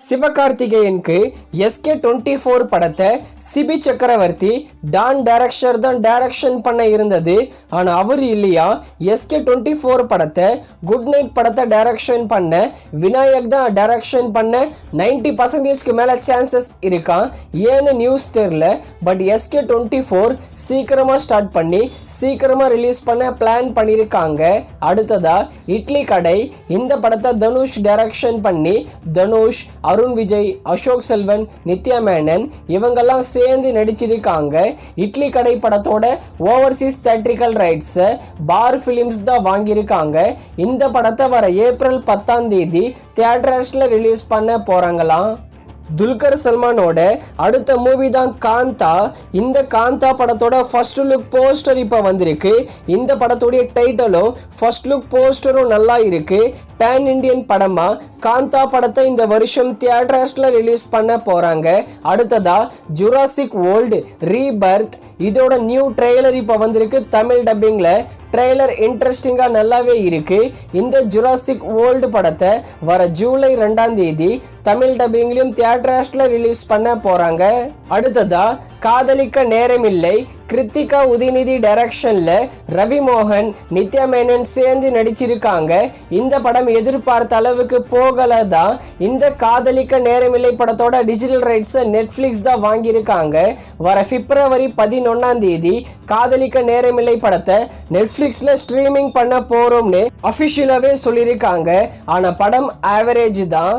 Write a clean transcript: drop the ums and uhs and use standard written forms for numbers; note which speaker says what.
Speaker 1: சிவகார்த்திகேயனுக்கு SK24 படத்தை CP சக்கரவர்த்தி Don director தான் டைரக்ஷன் பண்ண இருந்தது. ஆனால் அவர் இல்லையா, SK24 படத்தை குட் நைட் படத்தை டைரக்ஷன் பண்ண விநாயக் தான் டைரக்ஷன் பண்ண 90% மேலே சான்சஸ் இருக்கான். ஏன்னு நியூஸ் தெரில. பட் SK24 சீக்கிரமாக ஸ்டார்ட் பண்ணி சீக்கிரமாக ரிலீஸ் பண்ண பிளான் பண்ணியிருக்காங்க. அடுத்ததா இட்லி கடை, இந்த படத்தை தனுஷ் டைரக்ஷன் பண்ணி தனுஷ், அருண் விஜய், அசோக் செல்வன், நித்யா மேனன் இவங்கெல்லாம் சேர்ந்து நடிச்சிருக்காங்க. இட்லி கடை படத்தோட ஓவர்சீஸ் தியேட்ரிக்கல் ரைட்ஸை பார் ஃபிலிம்ஸ் தான் வாங்கியிருக்காங்க. இந்த படத்தை வர ஏப்ரல் 10ஆம் தேதி தியேட்டர்ஸில் ரிலீஸ் பண்ண போகிறாங்களாம். துல்கர் சல்மானோட அடுத்த மூவி தான் காந்தா. இந்த காந்தா படத்தோட ஃபர்ஸ்ட் லுக் போஸ்டர் இப்போ வந்திருக்கு. இந்த படத்தோடைய டைட்டிலும் ஃபர்ஸ்ட் லுக் போஸ்டரும் நல்லா இருக்கு. பேன் இண்டியன் படமா காந்தா படத்தை இந்த வருஷம் தியேட்டர்ஸ்ல ரிலீஸ் பண்ண போறாங்க. அடுத்ததா ஜுராசிக் வேர்ல்டு ரீபர்த், இதோட நியூ ட்ரெய்லர் இப்போ வந்திருக்கு தமிழ் டப்பிங்ல. ட்ரெய்லர் இன்ட்ரெஸ்டிங்காக நல்லாவே இருக்கு. இந்த ஜுராசிக் வேர்ல்டு படத்தை வர ஜூலை 2ஆம் தேதி தமிழ் டப்பிங்லையும் தியேட்டர்ஸில் ரிலீஸ் பண்ண போகிறாங்க. அடுத்ததா காதலிக்க நேரமில்லை, கிருத்திகா உதயநிதி டைரக்ஷன்ல ரவி மோகன், நித்யா மேனன் சேர்ந்து நடிச்சிருக்காங்க. இந்த படம் எதிர்பார்த்த அளவுக்கு போகல தான். இந்த காதலிக்க நேரமில்லை படத்தோட டிஜிட்டல் ரைட்ஸை நெட்ஃப்ளிக்ஸ் தான் வாங்கியிருக்காங்க. வர பிப்ரவரி 11ஆம் தேதி காதலிக்க நேரமில்லை படத்தை நெட்ஃப்ளிக்ஸ்ல ஸ்ட்ரீமிங் பண்ண போறோம்னு அஃபிஷியலாவே சொல்லியிருக்காங்க. ஆனா படம் ஆவரேஜ் தான்.